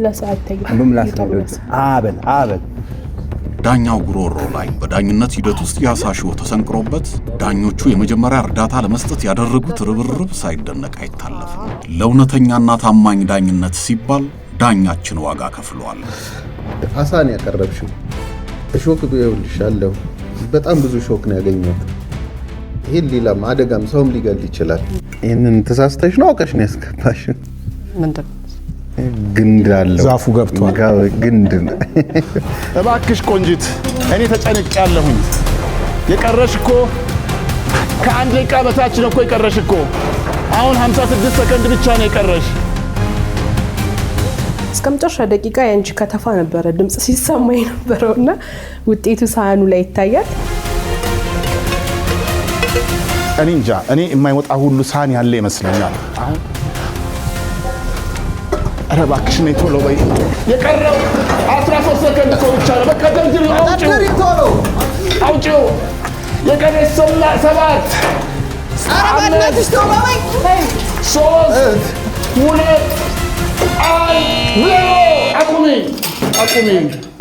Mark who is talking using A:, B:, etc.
A: በምላስ አይታየም
B: በምላስ አበል
C: ዳኛው ጉሮሮ ላይ በዳኝነት ሂደት ውስጥ ያሳሽው ተሰንቅሮበት ዳኞቹ የመጀመሪያ እርዳታ ለመስጠት ያደረጉት ርብርብ ሳይደነቅ አይታለፍም። ለእውነተኛና ታማኝ ዳኝነት ሲባል ዳኛችን ዋጋ ከፍሏል።
D: አሳን ያቀረብሽው እሾክ ቢውልሻለሁ በጣም ብዙ ሾክ ነው ያገኘሁት። ይሄን ሌላም አደጋም ሰውም ሊገል ይችላል። ይሄንን ተሳስተሽ ነው አውቀሽ ነው ያስገባሽ?
A: ምንድን
D: ግንድ አለው
B: ዛፉ ገብቷል።
D: ግንድ
E: እባክሽ ቆንጂት እኔ ተጨንቄያለሁኝ። የቀረሽ እኮ ከአንድ ደቂቃ በታች ነው እኮ የቀረሽ እኮ። አሁን 56 ሰከንድ ብቻ ነው የቀረሽ።
A: እስከ መጨረሻ ደቂቃ ያንቺ ከተፋ ነበረ ድምጽ ሲሰማኝ ነበርና ውጤቱ ሳህኑ ላይ ይታያል።
E: እኔ እንጃ እኔ የማይወጣ ሁሉ ሳህን ያለ ይመስለኛል። አሁን ኧረ እባክሽ ነይ ቶሎ በይ። የቀረው 13 ሰከንድ እኮ ብቻ ነው። በቃ ደንጅል አውጪው። የቀረሽ 7
F: አረባናትሽ ቶሎ በይ
E: 3 2 1 0 አቁሚ